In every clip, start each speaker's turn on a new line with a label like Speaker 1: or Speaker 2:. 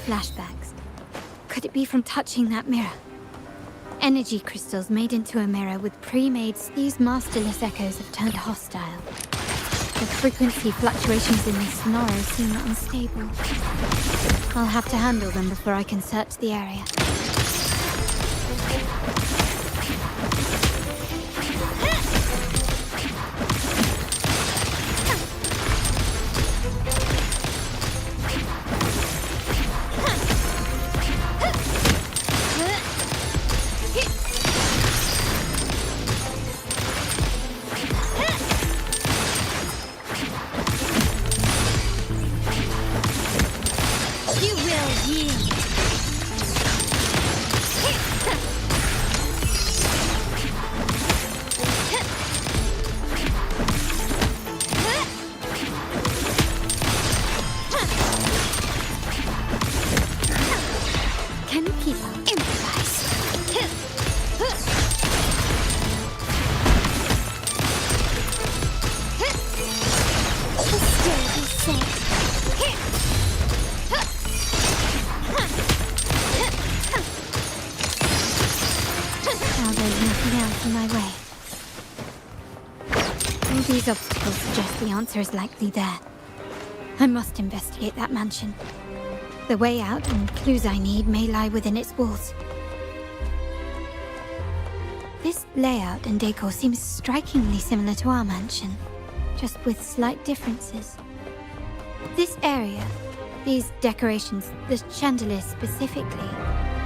Speaker 1: Flashbacks. Could it be from touching that mirror? Energy crystals made into a mirror with pre-made. These masterless echoes have turned hostile. The frequency fluctuations in this scenario seem unstable. I'll have to handle them before I can search the area.
Speaker 2: You will yield.
Speaker 1: in my way. All these obstacles suggest the answer is likely there. I must investigate that mansion. The way out and clues I need may lie within its walls. This layout and decor seems strikingly similar to our mansion, just with slight differences. This area, these decorations, the chandeliers specifically,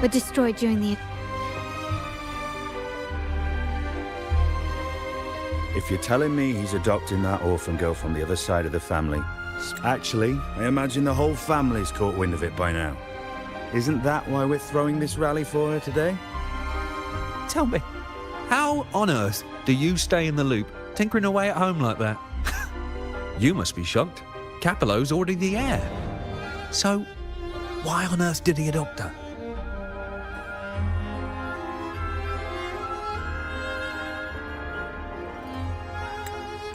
Speaker 1: were destroyed during the...
Speaker 2: If you're telling me he's adopting that orphan girl from the other side of the family... Actually, I imagine the whole family's caught wind of it by now. Isn't that why we're throwing this rally for her today?
Speaker 3: Tell me, how on earth do you stay in the loop, tinkering away at home like that? You must be shocked. Capello's already the heir. So, why on earth did he adopt her?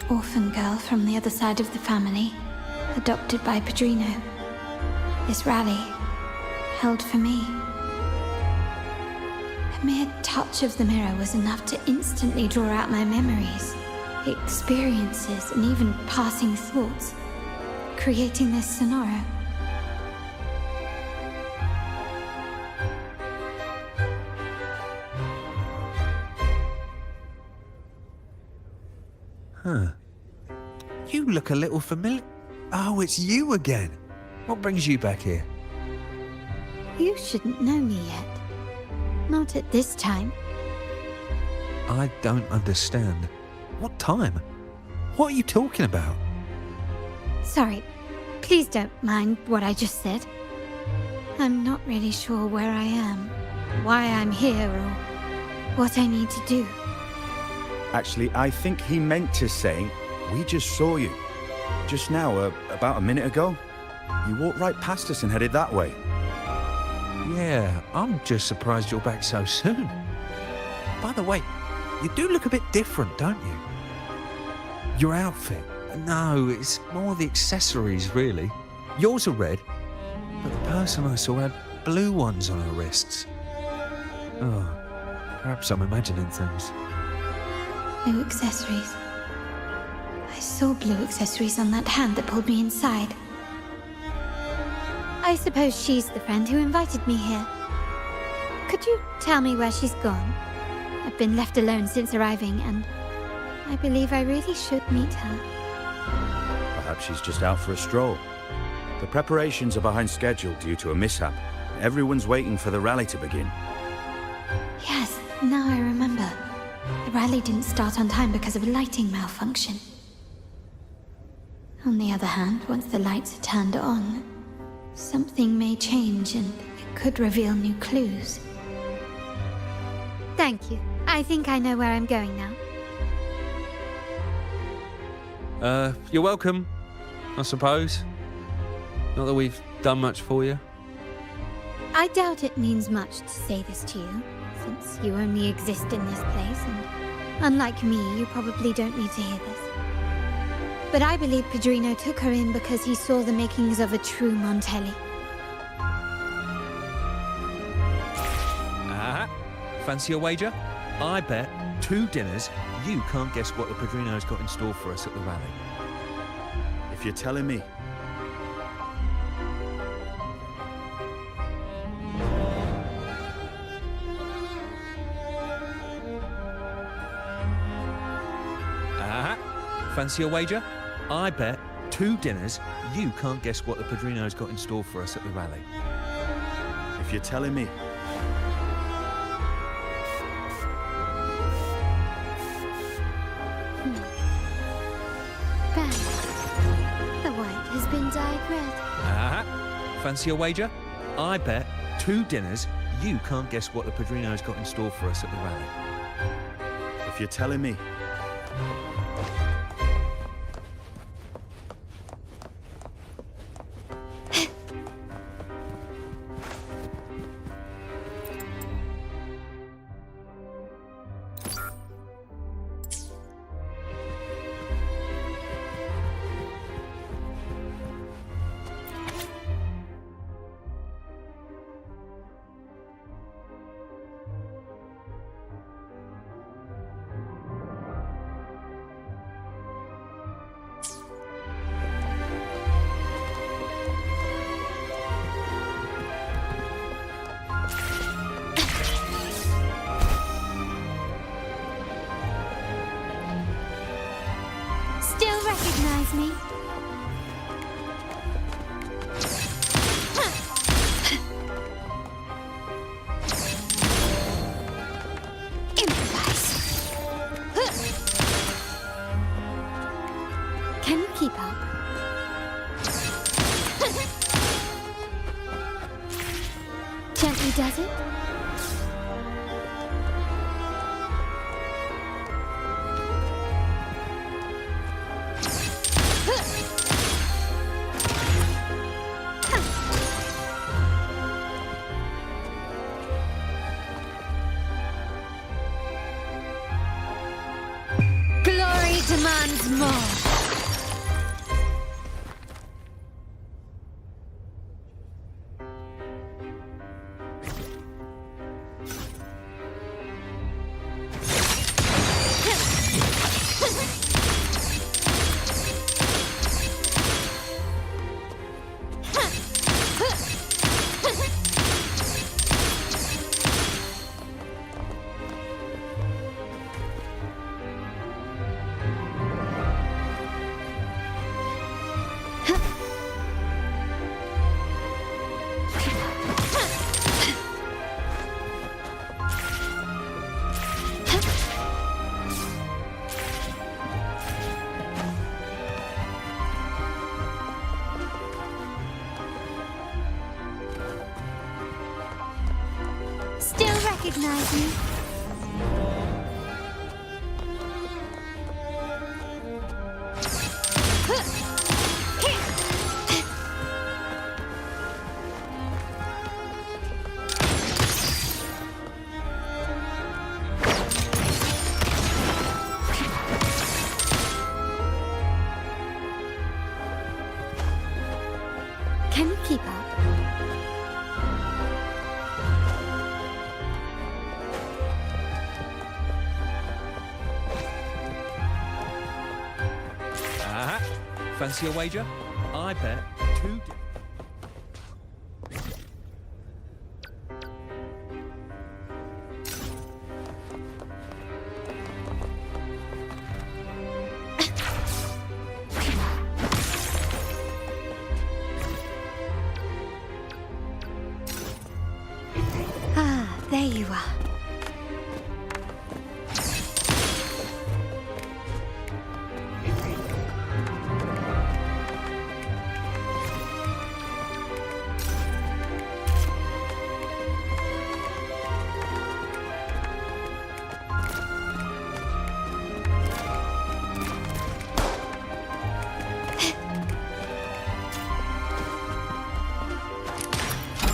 Speaker 1: Orphan girl from the other side of the family, adopted by Padrino. This rally, held for me. A mere touch of the mirror was enough to instantly draw out my memories, experiences, and even passing thoughts, creating this scenario.
Speaker 3: Huh. You look a little familiar. Oh, it's you again. What brings you back here?
Speaker 1: You shouldn't know me yet. Not at this time.
Speaker 3: I don't understand. What time? What are you talking about?
Speaker 1: Sorry, please don't mind what I just said. I'm not really sure where I am, why I'm here, or what I need to do.
Speaker 2: Actually, I think he meant to say, we just saw you. Just now, about a minute ago. You walked right past us and headed that way.
Speaker 3: Yeah, I'm just surprised you're back so soon. By the way, you do look a bit different, don't you? Your outfit. No, it's more the accessories, really. Yours are red, but the person I saw had blue ones on her wrists. Oh, perhaps I'm imagining things.
Speaker 1: Blue accessories. I saw blue accessories on that hand that pulled me inside. I suppose she's the friend who invited me here. Could you tell me where she's gone? I've been left alone since arriving, and I believe I really should meet her.
Speaker 2: Perhaps she's just out for a stroll. The preparations are behind schedule due to a mishap. Everyone's waiting for the rally to begin.
Speaker 1: Yes, now I remember. The rally didn't start on time because of a lighting malfunction. On the other hand, once the lights are turned on, something may change and it could reveal new clues. Thank you. I think I know where I'm going now.
Speaker 3: You're welcome, I suppose. Not that we've done much for you.
Speaker 1: I doubt it means much to say this to you, since you only exist in this place, and unlike me, you probably don't need to hear this. But I believe Padrino took her in because he saw the makings of a true Montelli.
Speaker 3: Fancy a wager? I bet 2 dinners you can't guess what the Padrino's got in store for us at the rally.
Speaker 2: If you're telling me.
Speaker 3: Fancy a wager? I bet 2 dinners you can't guess what the Padrino's got in store for us at the rally.
Speaker 2: If you're telling me.
Speaker 1: Bang. The white has been dyed red.
Speaker 3: Fancy a wager? I bet 2 dinners you can't guess what the Padrino's got in store for us at the rally.
Speaker 2: If you're telling me.
Speaker 1: does it? Glory demands more. Still recognize me? Can you keep up?
Speaker 3: Fancy a wager? I bet 2.
Speaker 1: Ah, there you are.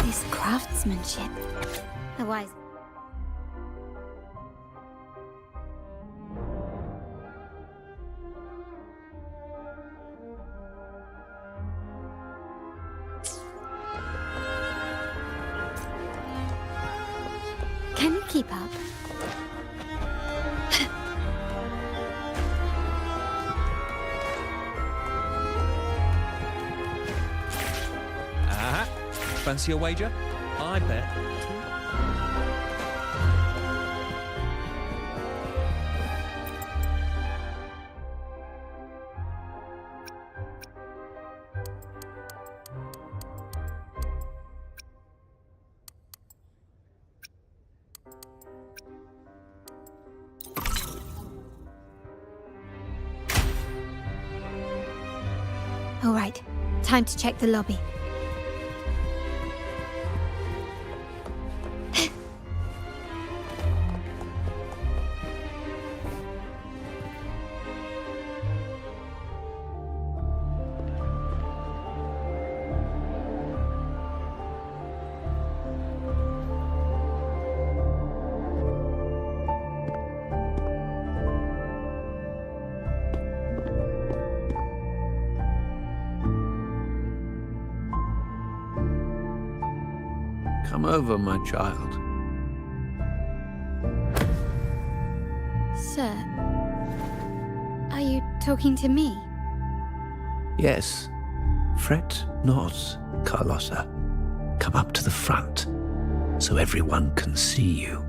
Speaker 1: This craftsmanship. A wise. Can you keep up?
Speaker 3: Fancy a wager? I bet 2.
Speaker 1: All right, time to check the lobby.
Speaker 4: Come over, my child.
Speaker 1: Sir, are you talking to me?
Speaker 4: Yes. Fret not, Carlotta. Come up to the front, so everyone can see you.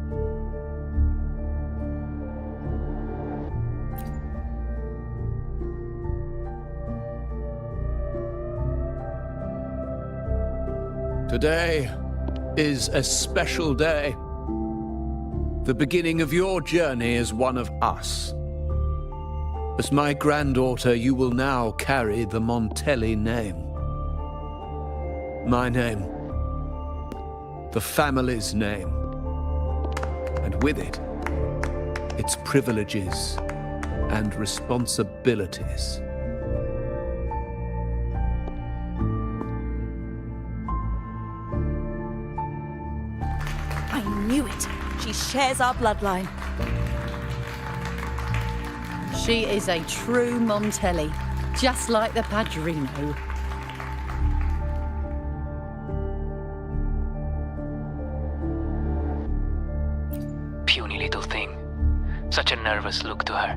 Speaker 4: Today is a special day. The beginning of your journey as one of us. As my granddaughter, you will now carry the Montelli name. My name the family's name. And with it, its privileges and responsibilities.
Speaker 5: I knew it. She shares our bloodline.
Speaker 6: She is a true Montelli, just like the Padrino.
Speaker 7: Puny little thing. Such a nervous look to her.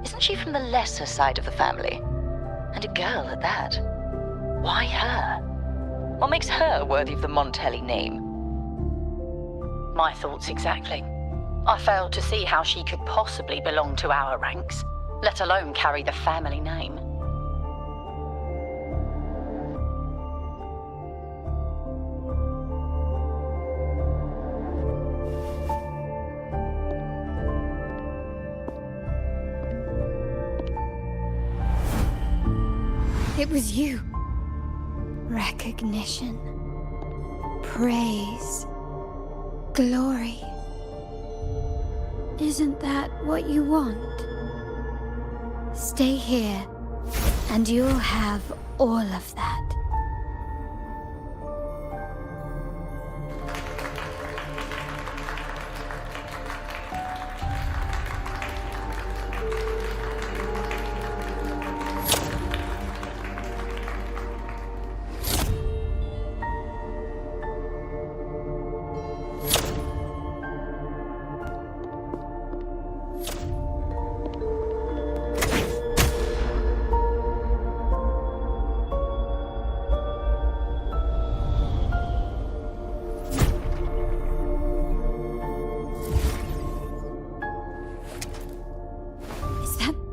Speaker 8: Isn't she from the lesser side of the family? And a girl at that. Why her? What makes her worthy of the Montelli name?
Speaker 6: My thoughts exactly. I failed to see how she could possibly belong to our ranks, let alone carry the family name.
Speaker 1: It was you. Recognition. Praise. Glory. Isn't that what you want? Stay here, and you'll have all of that.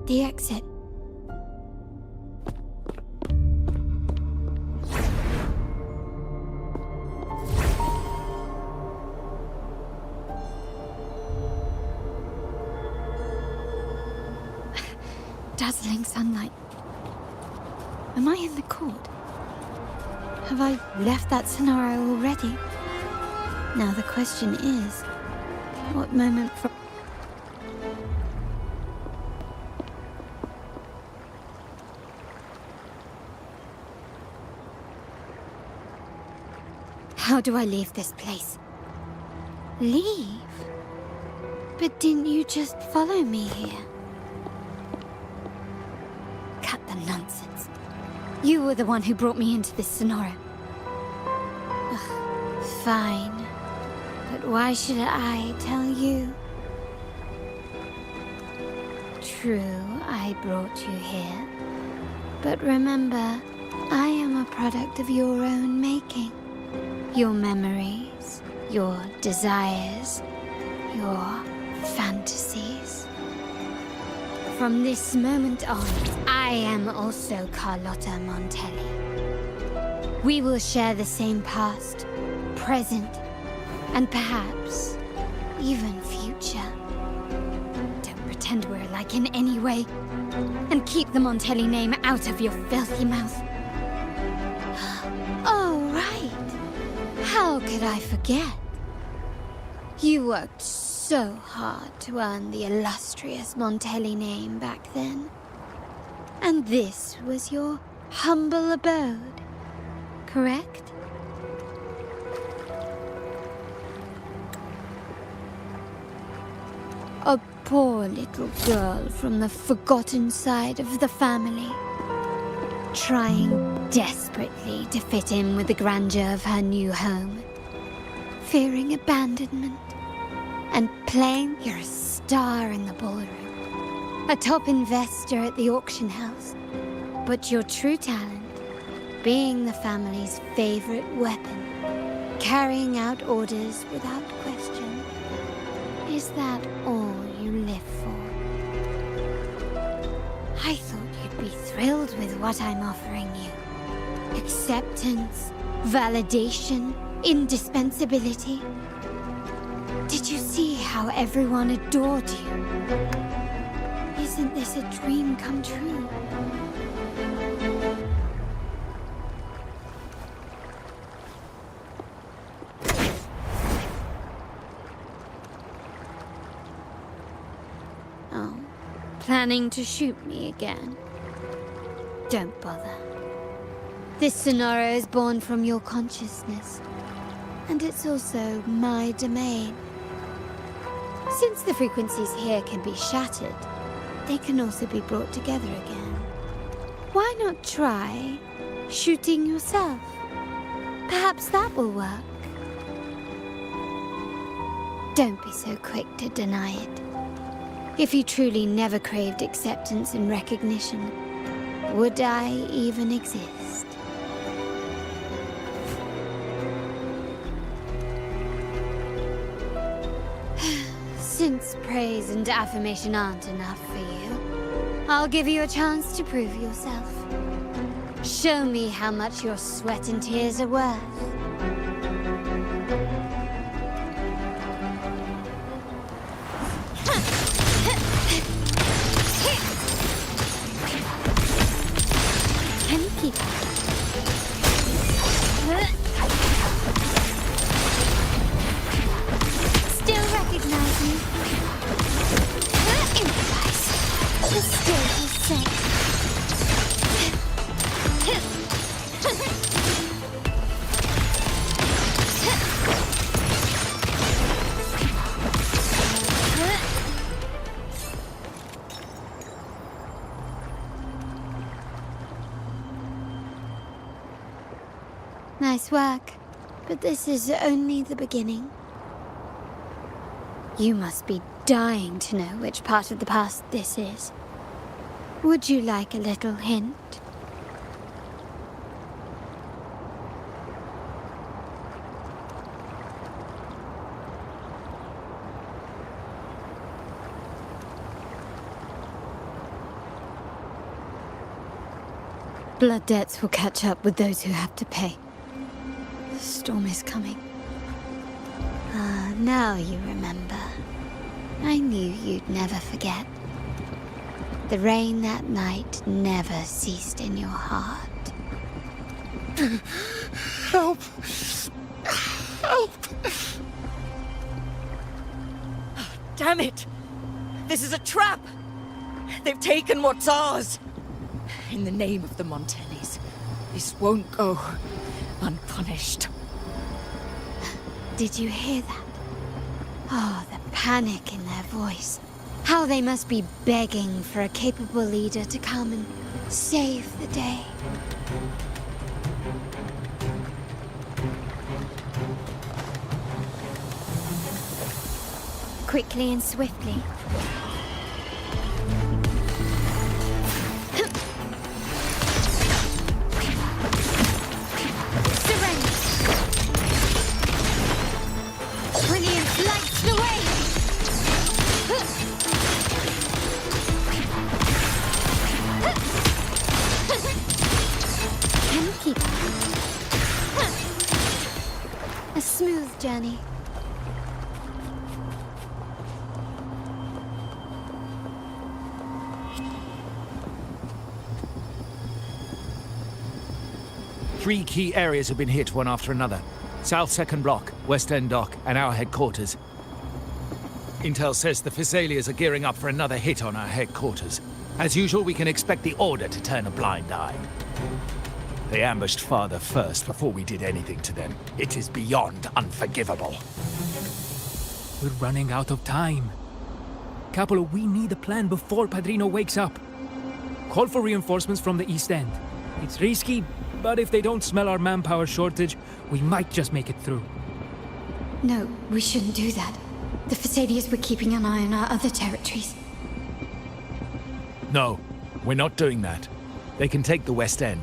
Speaker 1: The exit. Dazzling sunlight. Am I in the court? Have I left that scenario already? Now the question is, what moment from... How do I leave this place? Leave? But didn't you just follow me here? Cut the nonsense. You were the one who brought me into this scenario. Ugh, fine. But why should I tell you? True, I brought you here. But remember, I am a product of your own making. Your memories, your desires, your fantasies. From this moment on, I am also Carlotta Montelli. We will share the same past, present, and perhaps even future. Don't pretend we're alike in any way, and keep the Montelli name out of your filthy mouth. Oh, right. How could I forget? You worked so hard to earn the illustrious Montelli name back then. And this was your humble abode, correct? A poor little girl from the forgotten side of the family, trying desperately to fit in with the grandeur of her new home, fearing abandonment, and playing you're a star in the ballroom, a top investor at the auction house. But your true talent, being the family's favorite weapon, carrying out orders without question, is that all you live for? I thought you'd be thrilled with what I'm offering you. Acceptance, validation, indispensability. Did you see how everyone adored you? Isn't this a dream come true? Planning to shoot me again? Don't bother. This Sonora is born from your consciousness, and it's also my domain. Since the frequencies here can be shattered, they can also be brought together again. Why not try shooting yourself? Perhaps that will work. Don't be so quick to deny it. If you truly never craved acceptance and recognition, would I even exist? Since praise and affirmation aren't enough for you, I'll give you a chance to prove yourself. Show me how much your sweat and tears are worth. Can you keep up? Still recognize me? Improvise. The stage is set. Nice work, but this is only the beginning. You must be dying to know which part of the past this is. Would you like a little hint? Blood debts will catch up with those who have to pay. The storm is coming. Ah, now you remember. I knew you'd never forget. The rain that night never ceased in your heart.
Speaker 9: Help! Help!
Speaker 5: Damn it! This is a trap! They've taken what's ours! In the name of the Montellis, this won't go unpunished.
Speaker 1: Did you hear that? Oh, the panic in their voice. How they must be begging for a capable leader to come and save the day. Quickly and swiftly. A smooth journey.
Speaker 10: Three key areas have been hit one after another. South Second Block, West End Dock, and our headquarters. Intel says the Thessalians are gearing up for another hit on our headquarters. As usual, we can expect the Order to turn a blind eye. They ambushed Father first before we did anything to them. It is beyond unforgivable.
Speaker 11: We're running out of time. Capolo, we need a plan before Padrino wakes up. Call for reinforcements from the East End. It's risky, but if they don't smell our manpower shortage, we might just make it through.
Speaker 1: No, we shouldn't do that. The Thessalians were keeping an eye on our other territories.
Speaker 10: No, we're not doing that. They can take the West End.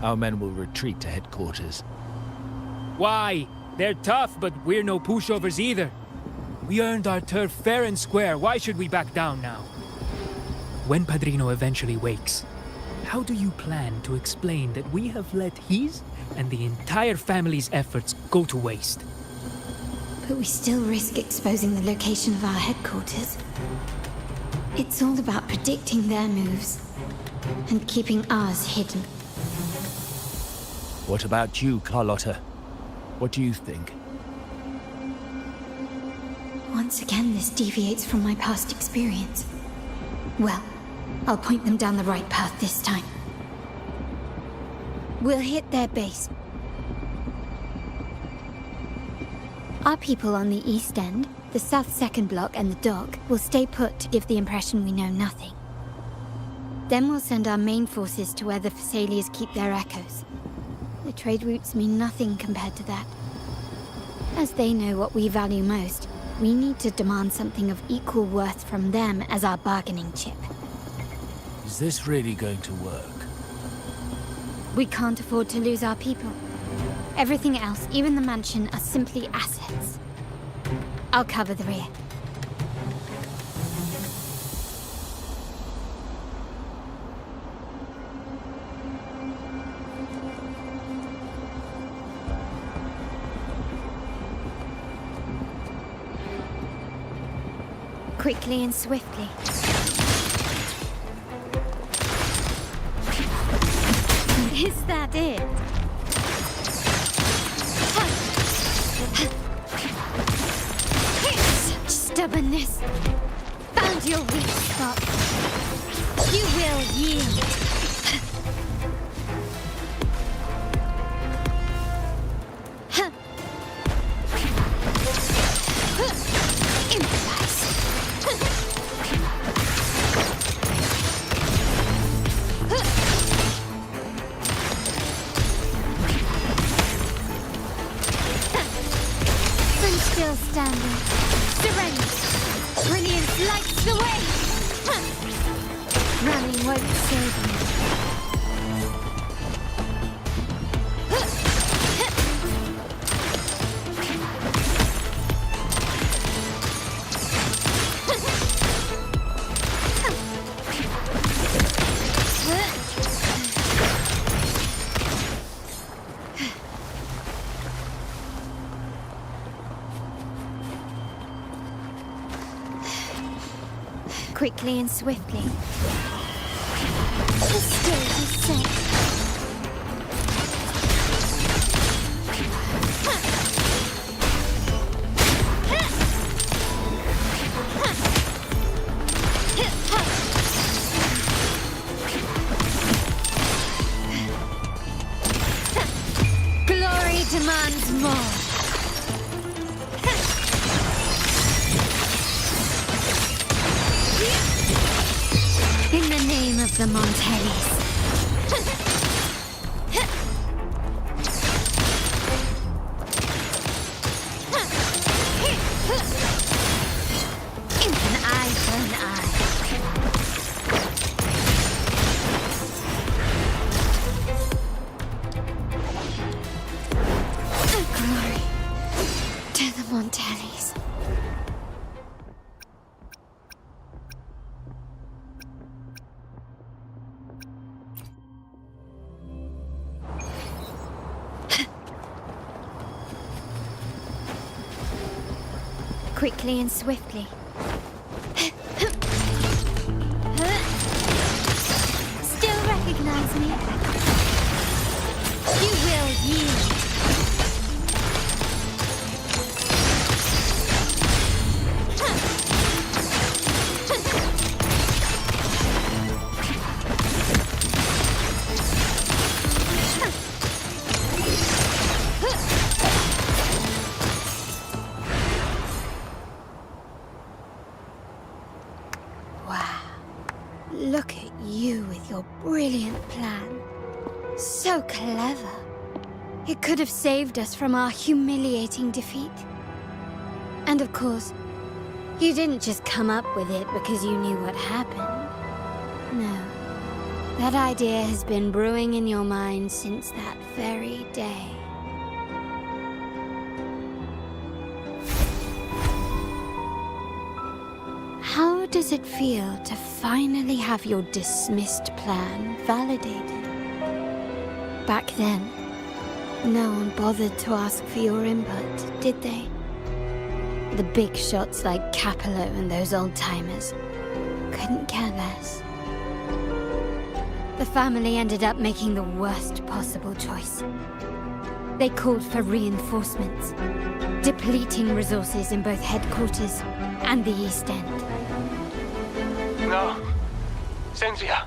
Speaker 10: Our men will retreat to headquarters.
Speaker 11: Why? They're tough, but we're no pushovers either. We earned our turf fair and square. Why should we back down now? When Padrino eventually wakes, how do you plan to explain that we have let his and the entire family's efforts go to waste?
Speaker 1: But we still risk exposing the location of our headquarters. It's all about predicting their moves and keeping ours hidden.
Speaker 10: What about you, Carlotta? What do you think?
Speaker 1: Once again, this deviates from my past experience. Well, I'll point them down the right path this time. We'll hit their base. Our people on the east end, the south second block and the dock, will stay put to give the impression we know nothing. Then we'll send our main forces to where the Thessalians keep their echoes. The trade routes mean nothing compared to that. As they know what we value most, we need to demand something of equal worth from them as our bargaining chip.
Speaker 10: Is this really going to work?
Speaker 1: We can't afford to lose our people. Everything else, even the mansion, are simply assets. I'll cover the rear. Quickly and swiftly. Is that it? Such stubbornness. Found your weak spot. You will yield. Improvise. Still standing. Surrender. Brilliance lights the way. Running won't save me. Quickly and swiftly. The stage is set. Glory demands more. In the name of the Montellis. An eye for an eye. Glory to the Montellis. Quickly and swiftly. Still recognize me? You will yield. Look at you with your brilliant plan. So clever. It could have saved us from our humiliating defeat. And of course, you didn't just come up with it because you knew what happened. No. That idea has been brewing in your mind since that very day. How does it feel to finally have your dismissed plan validated? Back then, no one bothered to ask for your input, did they? The big shots like Capello and those old-timers couldn't care less. The family ended up making the worst possible choice. They called for reinforcements, depleting resources in both headquarters and the East End.
Speaker 7: No. Cynthia.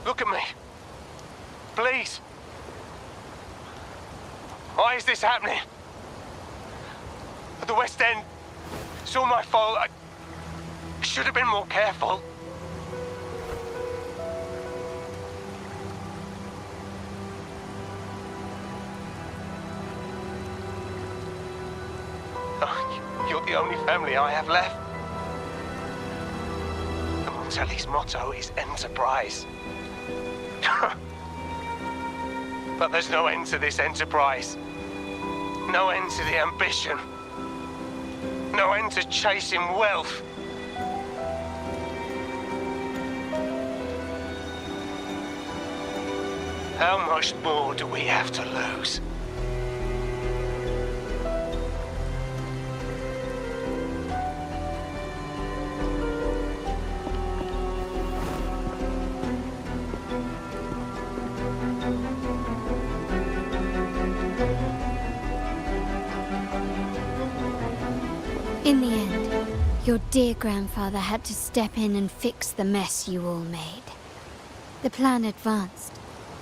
Speaker 7: Look at me. Please. Why is this happening? At the West End. It's all my fault. I should have been more careful. Oh, you're the only family I have left. The Montelli's motto is enterprise. But there's no end to this enterprise. No end to the ambition. No end to chasing wealth. How much more do we have to lose?
Speaker 1: In the end, your dear grandfather had to step in and fix the mess you all made. The plan advanced,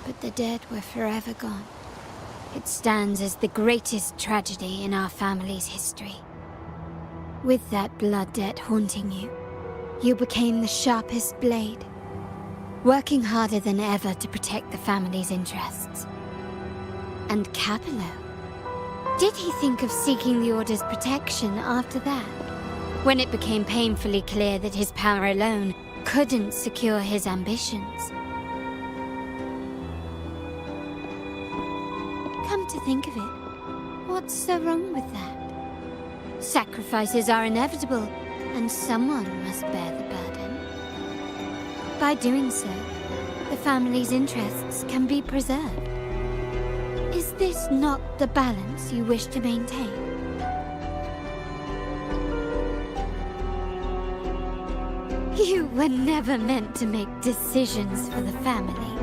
Speaker 1: but the dead were forever gone. It stands as the greatest tragedy in our family's history. With that blood debt haunting you, you became the sharpest blade, working harder than ever to protect the family's interests. And Capello? Did he think of seeking the Order's protection after that? When it became painfully clear that his power alone couldn't secure his ambitions. Come to think of it, what's so wrong with that? Sacrifices are inevitable, and someone must bear the burden. By doing so, the family's interests can be preserved. Is this not the balance you wish to maintain? You were never meant to make decisions for the family.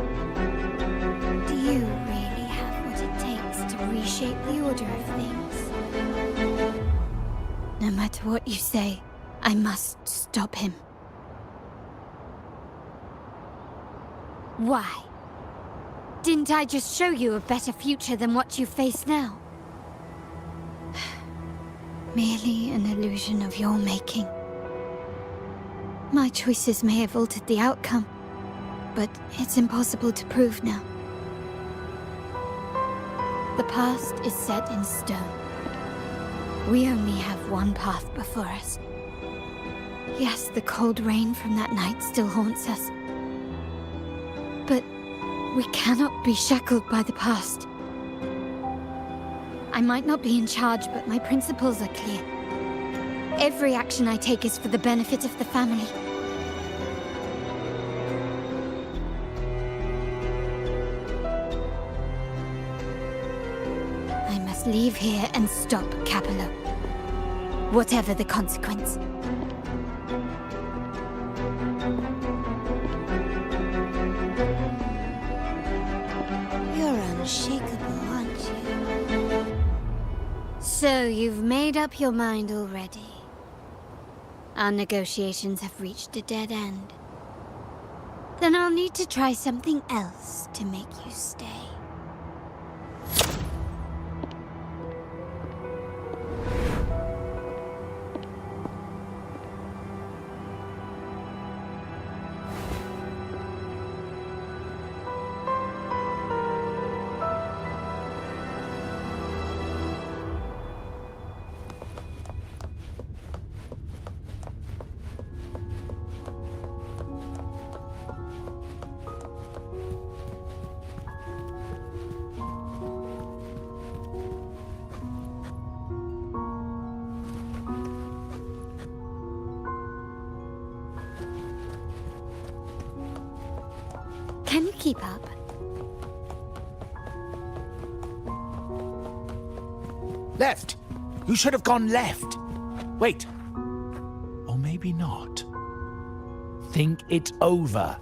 Speaker 1: Do you really have what it takes to reshape the order of things? No matter what you say, I must stop him. Why? Didn't I just show you a better future than what you face now? Merely an illusion of your making. My choices may have altered the outcome, but it's impossible to prove now. The past is set in stone. We only have one path before us. Yes, the cold rain from that night still haunts us. But we cannot be shackled by the past. I might not be in charge, but my principles are clear. Every action I take is for the benefit of the family. I must leave here and stop Capello. Whatever the consequence. You're unshakable, aren't you? So you've made up your mind already. Our negotiations have reached a dead end. Then I'll need to try something else to make you stay. Can you keep up?
Speaker 10: Left! You should have gone left! Wait. Or maybe not. Think it over.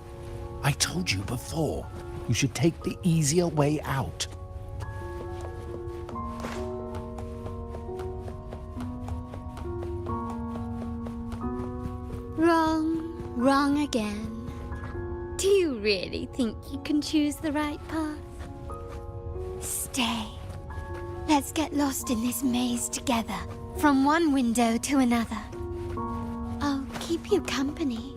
Speaker 10: I told you before. You should take the easier way out.
Speaker 1: Wrong. Wrong again. Do you really think you can choose the right path? Stay. Let's get lost in this maze together, from one window to another. I'll keep you company.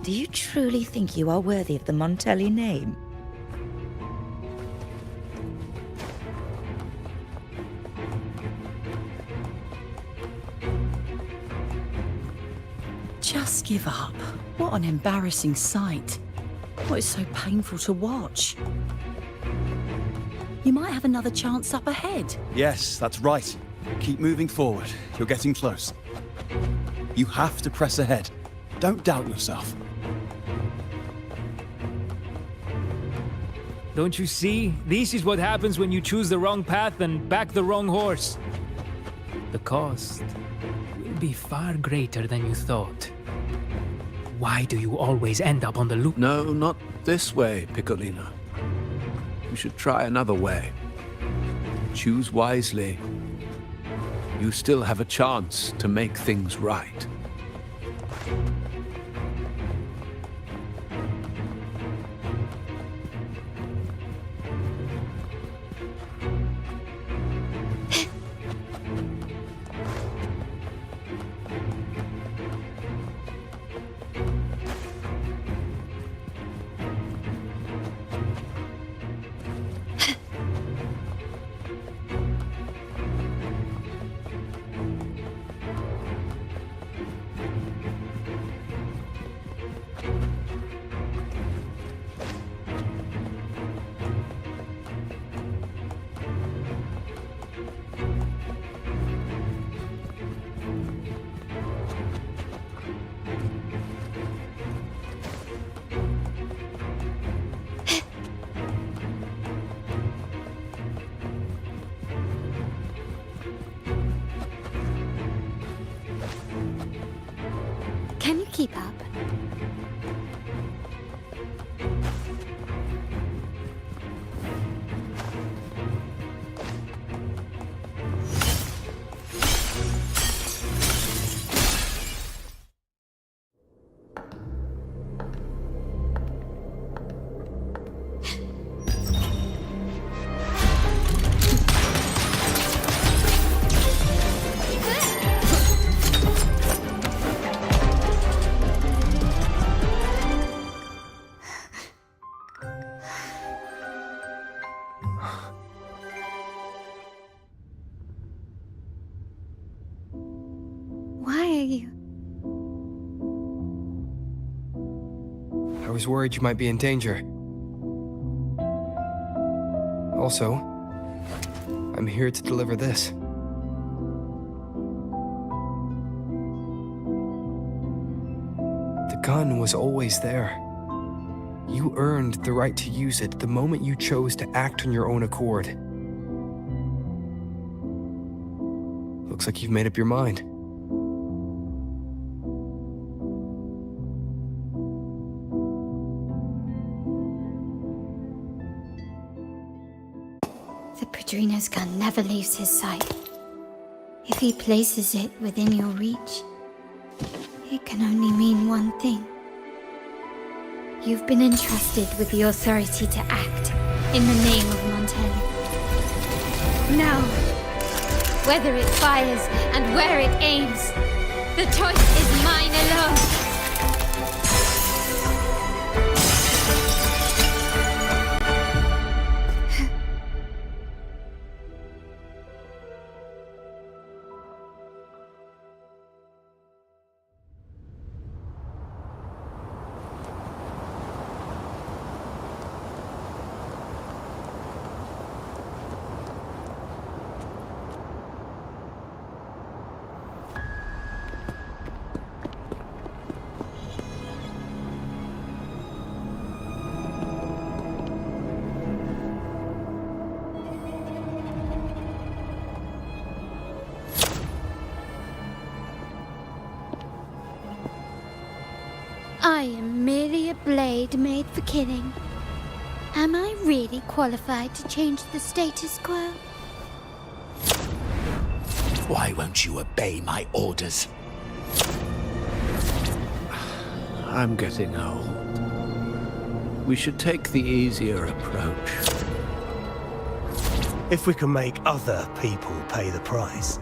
Speaker 12: Do you truly think you are worthy of the Montelli name?
Speaker 13: Just give up. What an embarrassing sight. What is so painful to watch? You might have another chance up ahead.
Speaker 14: Yes, that's right. Keep moving forward. You're getting close. You have to press ahead. Don't doubt yourself.
Speaker 11: Don't you see? This is what happens when you choose the wrong path and back the wrong horse. The cost will be far greater than you thought. Why do you always end up on the loop?
Speaker 4: No, not this way, Piccolino. You should try another way. Choose wisely. You still have a chance to make things right.
Speaker 1: Can you keep up? Why are you?
Speaker 15: I was worried you might be in danger. Also, I'm here to deliver this. The gun was always there. You earned the right to use it the moment you chose to act on your own accord. Looks like you've made up your mind.
Speaker 1: The Padrino's gun never leaves his sight. If he places it within your reach, it can only mean one thing. You've been entrusted with the authority to act in the name of Montelli. Now, whether it fires and where it aims, the choice is mine alone. I am merely a blade made for killing. Am I really qualified to change the status quo?
Speaker 16: Why won't you obey my orders?
Speaker 4: I'm getting old. We should take the easier approach.
Speaker 7: If we can make other people pay the price.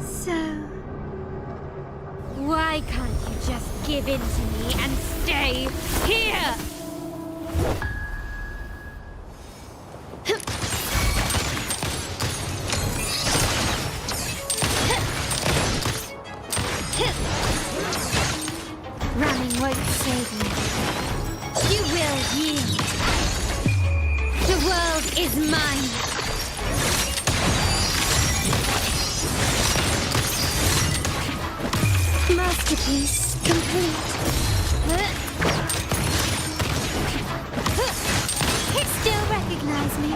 Speaker 1: So, why can't you just give in to me and stay here? Running won't save you. You will yield. The world is mine. Masterpiece complete. It still recognize me.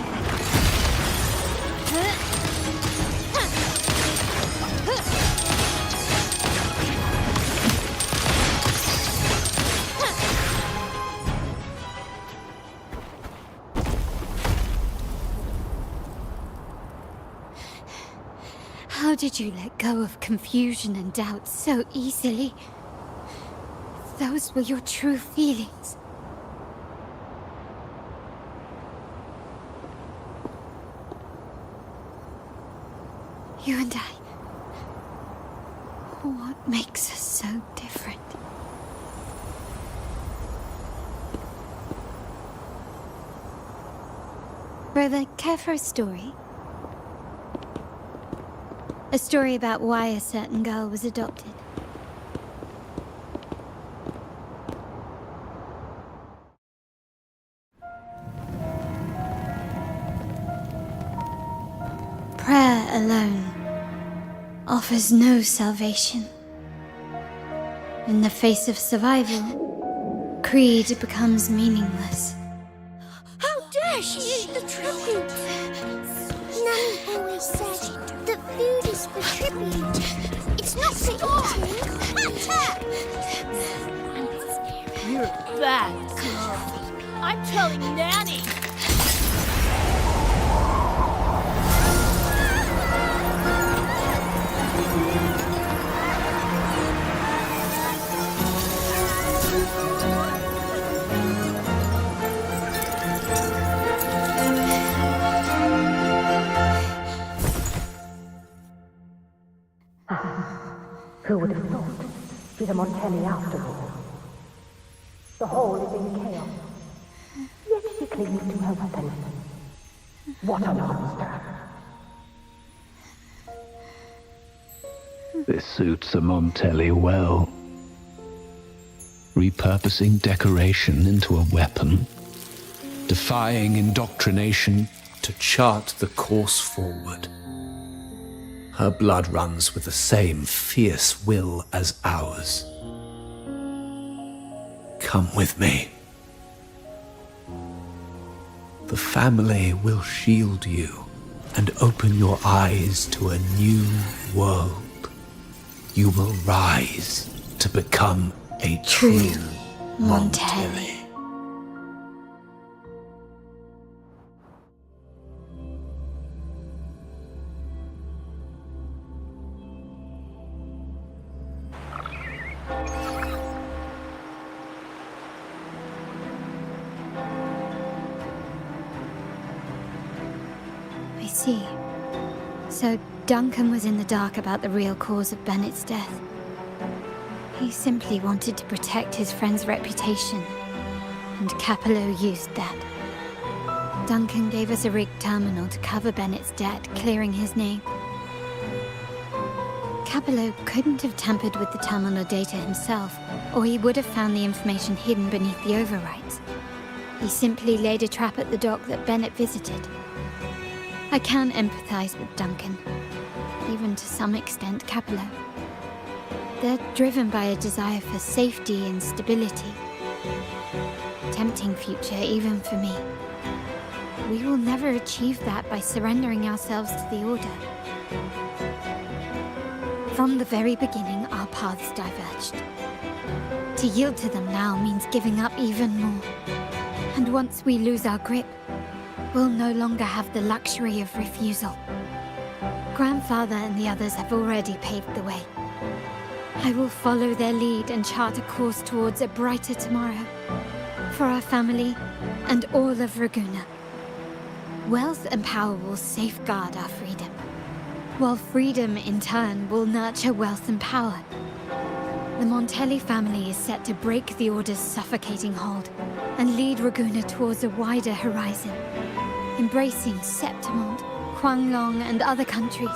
Speaker 1: How did you let go of confusion and doubt so easily? Those were your true feelings. You and I. What makes us so different? Brother, care for a story? A story about why a certain girl was adopted. Prayer alone offers no salvation. In the face of survival, creed becomes meaningless.
Speaker 17: How dare she eat the tribute? Nanny always said that food is for tribute. It's not for eating.
Speaker 18: You're a bad girl. I'm telling Nanny.
Speaker 19: Who would have thought? She's a Montelli after all. The hall is in chaos. Yet she clings to her weapon. What a monster!
Speaker 4: This suits a Montelli well. Repurposing decoration into a weapon, defying indoctrination to chart the course forward. Her blood runs with the same fierce will as ours. Come with me. The family will shield you and open your eyes to a new world. You will rise to become a true Montelli.
Speaker 1: I see. So Duncan was in the dark about the real cause of Bennett's death. He simply wanted to protect his friend's reputation, and Capello used that. Duncan gave us a rigged terminal to cover Bennett's debt, clearing his name. Capello couldn't have tampered with the terminal data himself, or he would have found the information hidden beneath the overwrites. He simply laid a trap at the dock that Bennett visited. I can empathize with Duncan, even to some extent Capello. They're driven by a desire for safety and stability. Tempting future even for me. We will never achieve that by surrendering ourselves to the Order. From the very beginning, our paths diverged. To yield to them now means giving up even more. And once we lose our grip, we'll no longer have the luxury of refusal. Grandfather and the others have already paved the way. I will follow their lead and chart a course towards a brighter tomorrow. For our family and all of Raguna. Wealth and power will safeguard our freedom, while freedom in turn will nurture wealth and power. The Montelli family is set to break the Order's suffocating hold and lead Raguna towards a wider horizon, embracing Septimont, Huanglong, and other countries.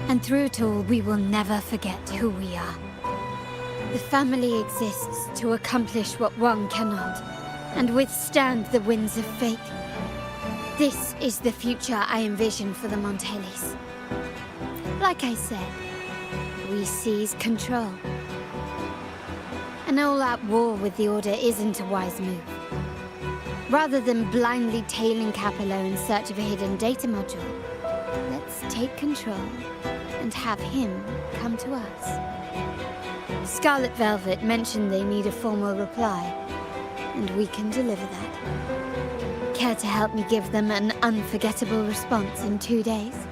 Speaker 1: And through it all, we will never forget who we are. The family exists to accomplish what one cannot, and withstand the winds of fate. This is the future I envision for the Montellis. Like I said, we seize control. An all-out war with the Order isn't a wise move. Rather than blindly tailing Capello in search of a hidden data module, let's take control and have him come to us. Scarlet Velvet mentioned they need a formal reply, and we can deliver that. Care to help me give them an unforgettable response in 2 days?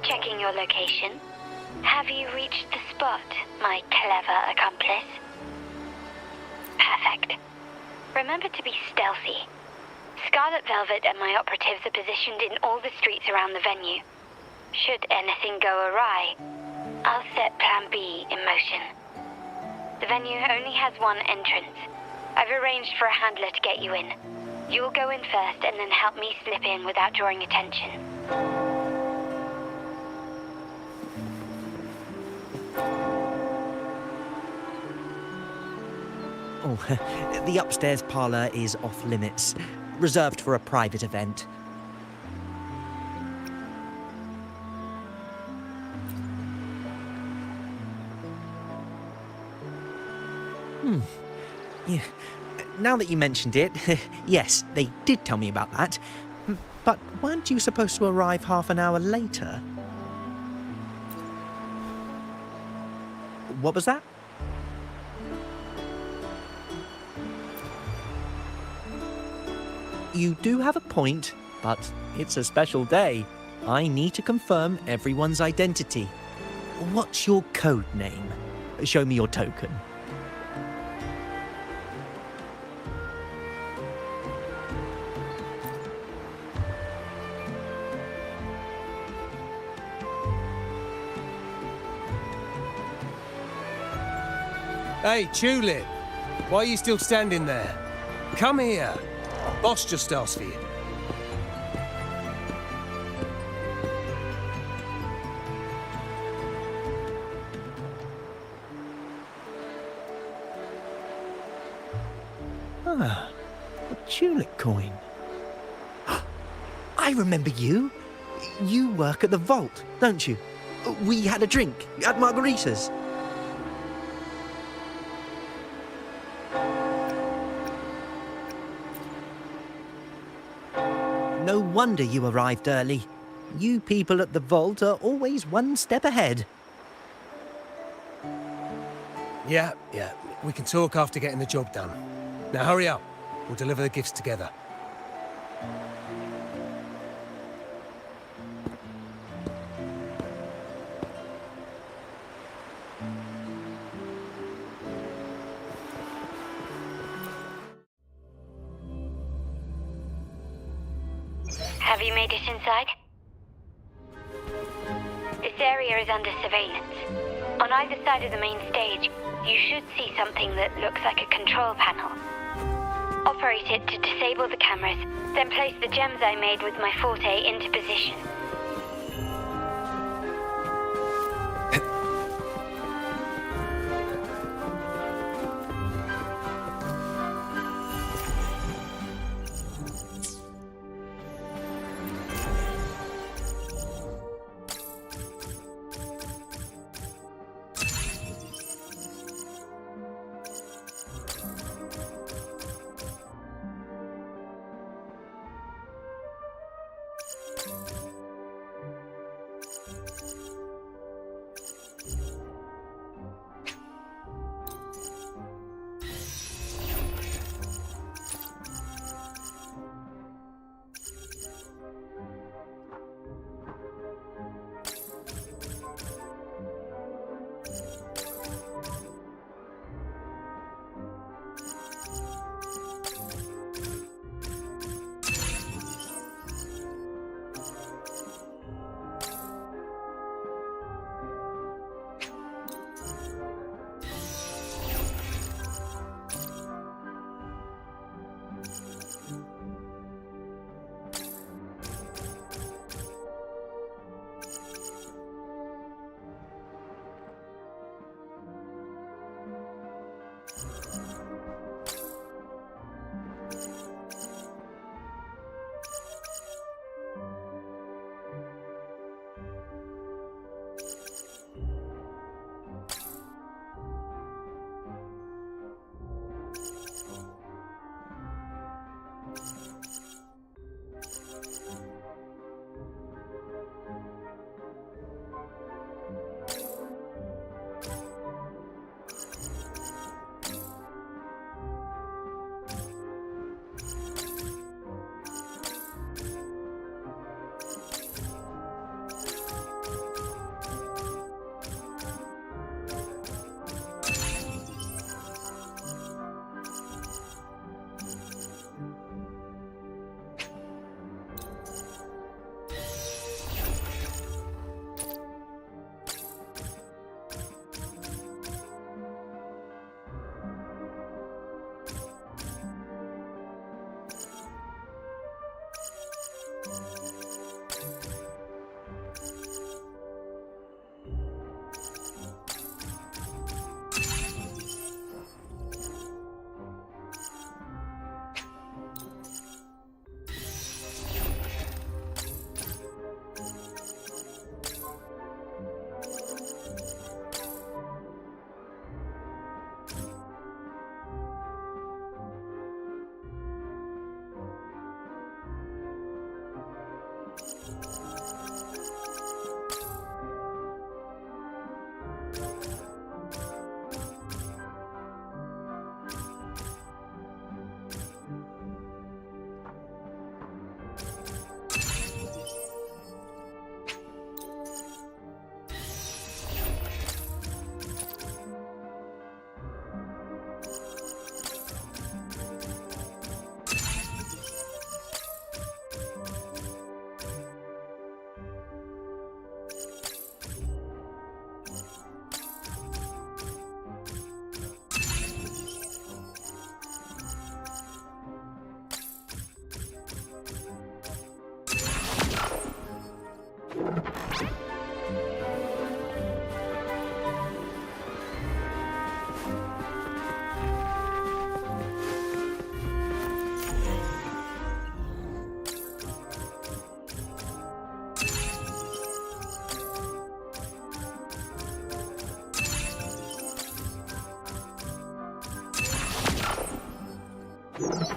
Speaker 20: Checking your location. Have you reached the spot, my clever accomplice? Perfect. Remember to be stealthy. Scarlet Velvet and my operatives are positioned in all the streets around the venue. Should anything go awry, I'll set Plan B in motion. The venue only has one entrance. I've arranged for a handler to get you in. You'll go in first and then help me slip in without drawing attention.
Speaker 21: Oh, the upstairs parlour is off limits, reserved for a private event. Yeah. Now that you mentioned it, yes, they did tell me about that. But weren't you supposed to arrive half an hour later? What was that? You do have a point, but it's a special day. I need to confirm everyone's identity. What's your code name? Show me your token.
Speaker 7: Hey, Tulip! Why are you still standing there? Come here. Boss just asked for you.
Speaker 21: Ah, a tulip coin. I remember you. You work at the vault, don't you? We had a drink at Margarita's. No wonder you arrived early. You people at the vault are always one step ahead.
Speaker 15: Yeah. We can talk after getting the job done. Now hurry up. We'll deliver the gifts together.
Speaker 20: Have you made it inside? This area is under surveillance. On either side of the main stage, you should see something that looks like a control panel. Operate it to disable the cameras, then place the gems I made with my forte into position.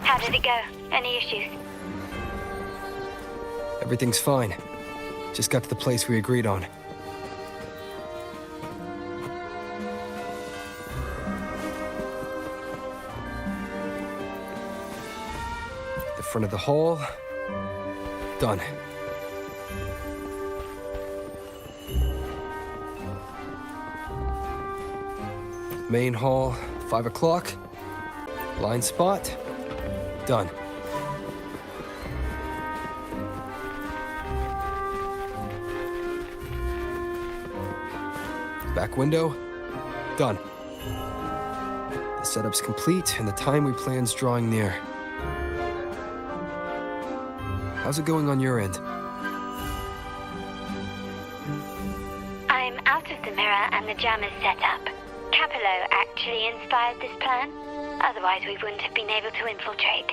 Speaker 20: How did it go? Any issues?
Speaker 15: Everything's fine. Just got to the place we agreed on. The front of the hall. Done. Main hall, 5 o'clock. Line spot. Done. Back window. Done. The setup's complete, and the time we plan's drawing near. How's it going on your end?
Speaker 20: I'm out of the mirror and the jam is set up. Capello actually inspired this plan. Otherwise, we wouldn't have been able to infiltrate.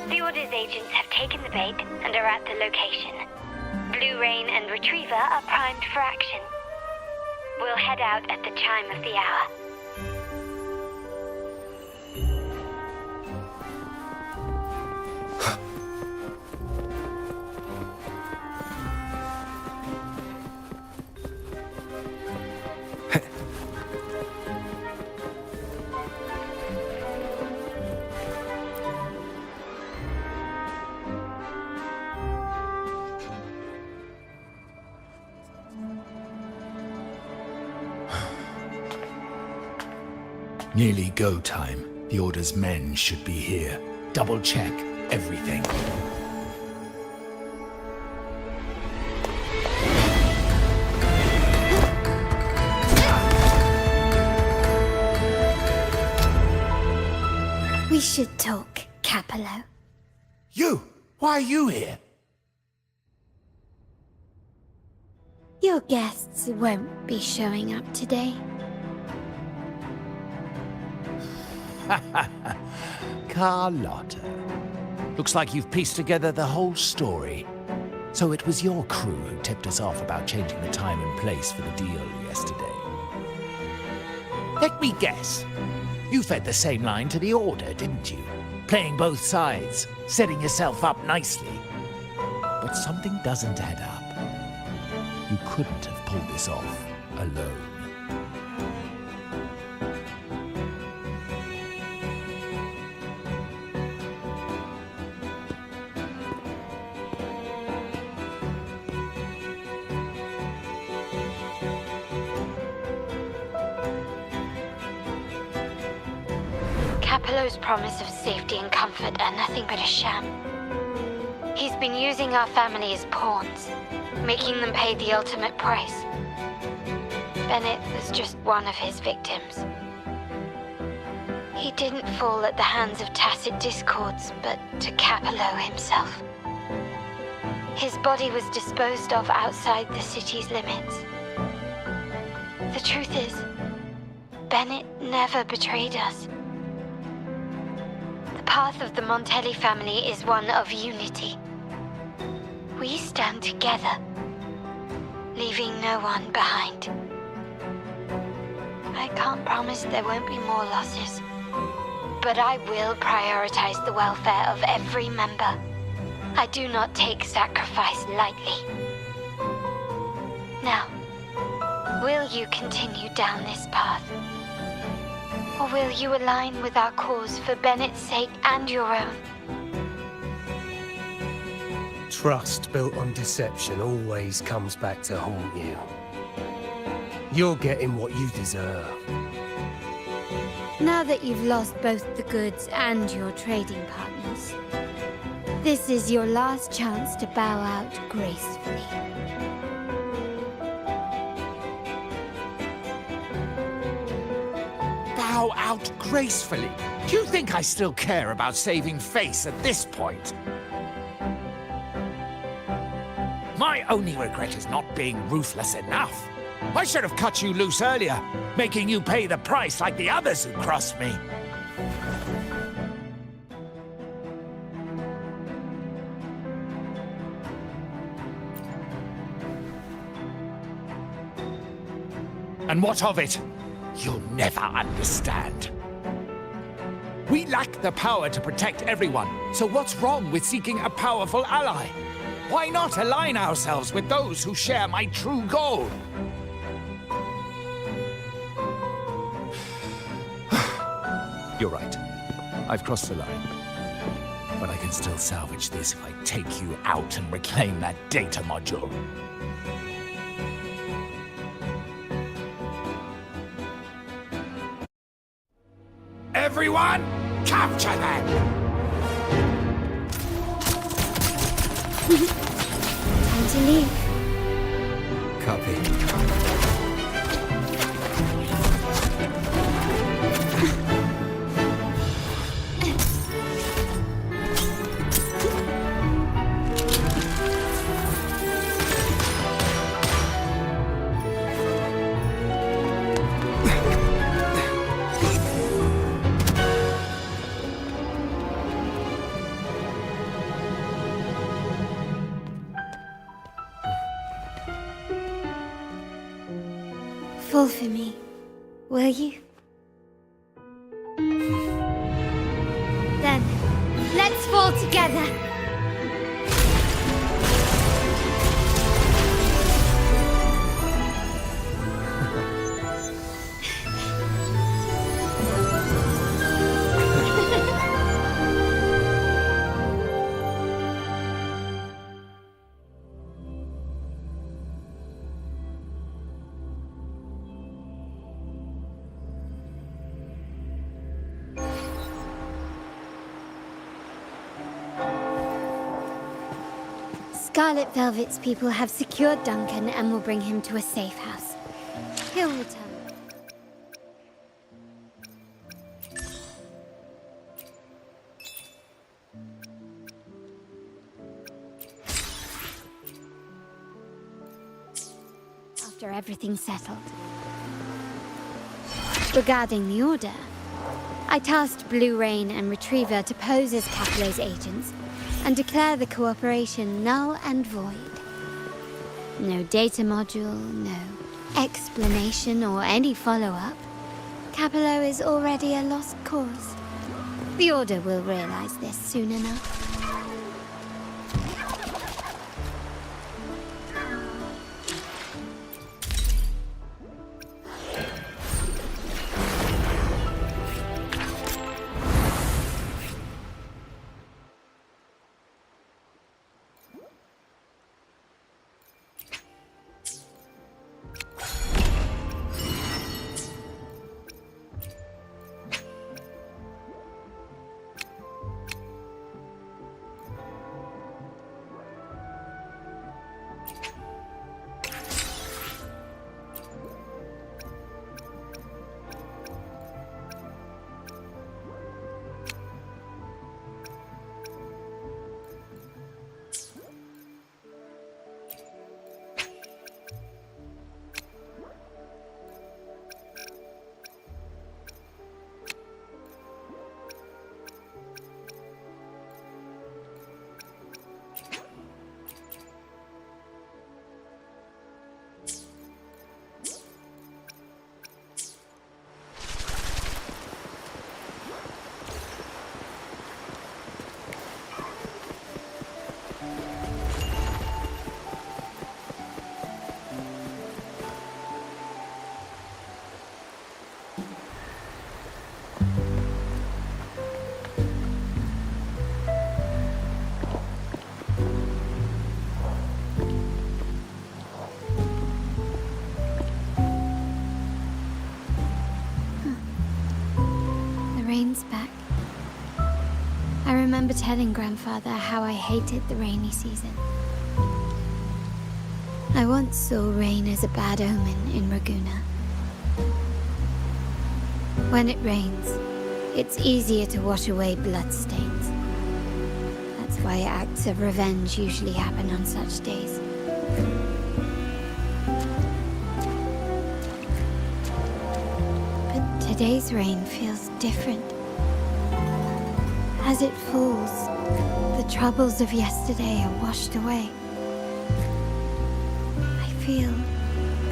Speaker 20: The Order's agents have taken the bait and are at the location. Blue Rain and Retriever are primed for action. We'll head out at the chime of the hour.
Speaker 16: Nearly go time. The Order's men should be here. Double check everything.
Speaker 1: We should talk, Capello.
Speaker 16: You! Why are you here?
Speaker 1: Your guests won't be showing up today.
Speaker 16: Carlotta.
Speaker 10: Looks like you've pieced together the whole story.
Speaker 16: So it was your crew who tipped us off about changing the time and place for the deal yesterday.
Speaker 10: Let me guess. You fed the same line to the Order, didn't you? Playing both sides, setting yourself up nicely.
Speaker 16: But something doesn't add up. You couldn't have pulled this off alone.
Speaker 1: Capello's promise of safety and comfort are nothing but a sham. He's been using our family as pawns, making them pay the ultimate price. Bennett was just one of his victims. He didn't fall at the hands of tacit discords, but to Capello himself. His body was disposed of outside the city's limits. The truth is, Bennett never betrayed us. The path of the Montelli family is one of unity. We stand together, leaving no one behind. I can't promise there won't be more losses, but I will prioritize the welfare of every member. I do not take sacrifice lightly. Now, will you continue down this path? Or will you align with our cause for Bennett's sake and your own?
Speaker 2: Trust built on deception always comes back to haunt you. You're getting what you deserve.
Speaker 1: Now that you've lost both the goods and your trading partners, this is your last chance to bow out gracefully.
Speaker 10: Bow out gracefully? Do you think I still care about saving face at this point? My only regret is not being ruthless enough. I should have cut you loose earlier, making you pay the price like the others who crossed me. And what of it? You'll never understand. We lack the power to protect everyone, so what's wrong with seeking a powerful ally? Why not align ourselves with those who share my true goal? You're right. I've crossed the line. But I can still salvage this if I take you out and reclaim that data module. Everyone, capture them!
Speaker 1: Time to leave.
Speaker 15: Copy.
Speaker 1: Fall for me, will you? Then, let's fall together. Scarlet Velvet's people have secured Duncan and will bring him to a safe house. He'll return. After everything's settled. Regarding the Order, I tasked Blue Rain and Retriever to pose as Capello's agents and declare the cooperation null and void. No data module, no explanation or any follow-up. Capello is already a lost cause. The Order will realize this soon enough. Back. I remember telling Grandfather how I hated the rainy season. I once saw rain as a bad omen in Raguna. When it rains, it's easier to wash away bloodstains. That's why acts of revenge usually happen on such days. But today's rain feels different. As it falls, the troubles of yesterday are washed away. I feel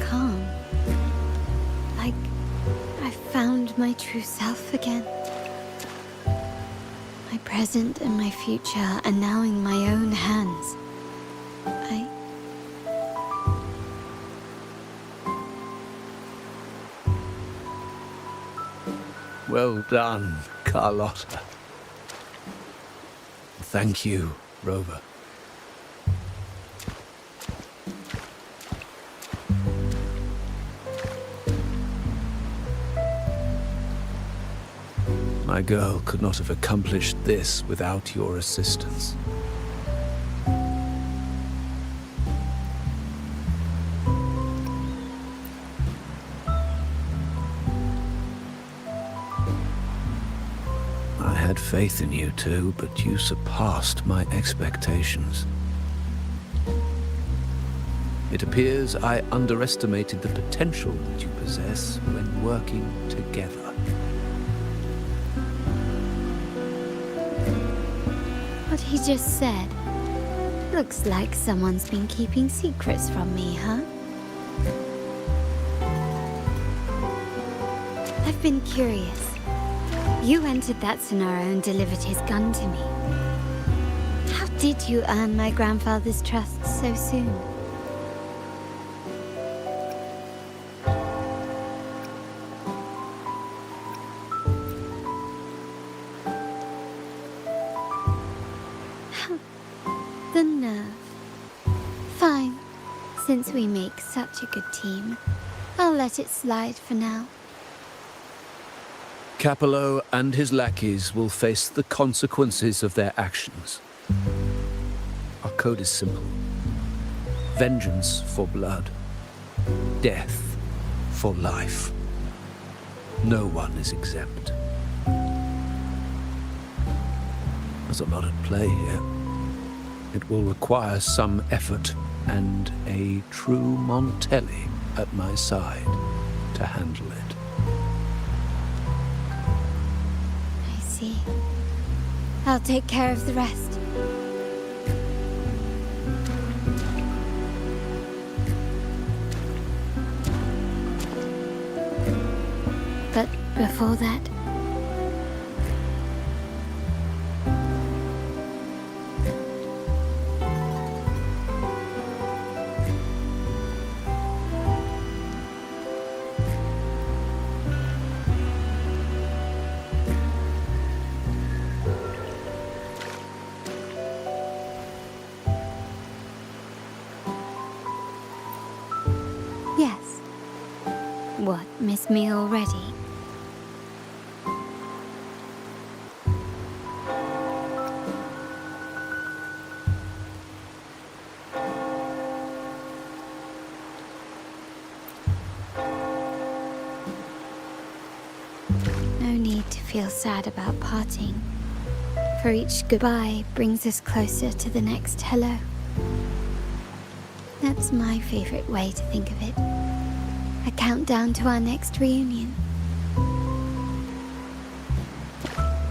Speaker 1: calm. Like I've found my true self again. My present and my future are now in my own hands.
Speaker 4: Well done, Carlotta. Thank you, Rover. My girl could not have accomplished this without your assistance. I had faith in you too, but you surpassed my expectations. It appears I underestimated the potential that you possess when working together.
Speaker 1: What he just said. Looks like someone's been keeping secrets from me, huh? I've been curious. You entered that Sonaro and delivered his gun to me. How did you earn my grandfather's trust so soon? The nerve. Fine. Since we make such a good team, I'll let it slide for now.
Speaker 4: Capello and his lackeys will face the consequences of their actions. Our code is simple. Vengeance for blood. Death for life. No one is exempt. There's a lot at play here. It will require some effort and a true Montelli at my side to handle it.
Speaker 1: I see. I'll take care of the rest. But before that, yes. What, miss me already? No need to feel sad about parting, for each goodbye brings us closer to the next hello. That's my favorite way to think of it. A countdown to our next reunion.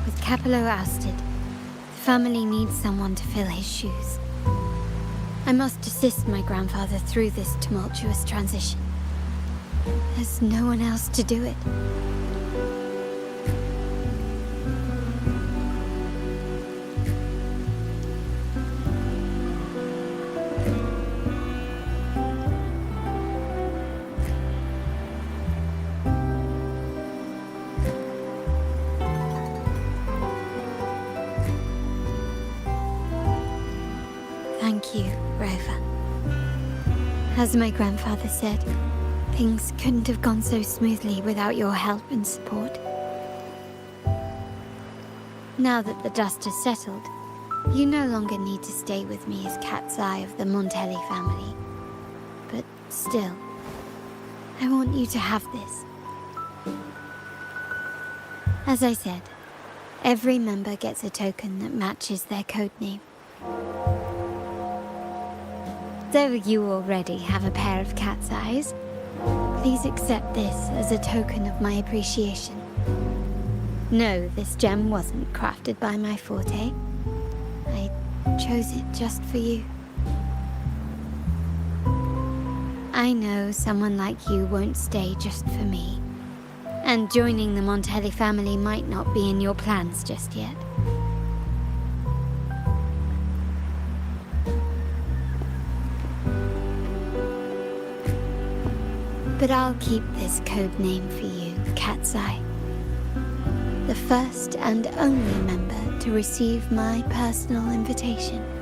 Speaker 1: With Capello ousted, the family needs someone to fill his shoes. I must assist my grandfather through this tumultuous transition. There's no one else to do it. Thank you, Rover. As my grandfather said, things couldn't have gone so smoothly without your help and support. Now that the dust has settled, you no longer need to stay with me as Cat's Eye of the Montelli family. But still, I want you to have this. As I said, every member gets a token that matches their codename. Though you already have a pair of cat's eyes, please accept this as a token of my appreciation. No, this gem wasn't crafted by my forte. I chose it just for you. I know someone like you won't stay just for me, and joining the Montelli family might not be in your plans just yet. But I'll keep this code name for you, Cat's Eye. The first and only member to receive my personal invitation.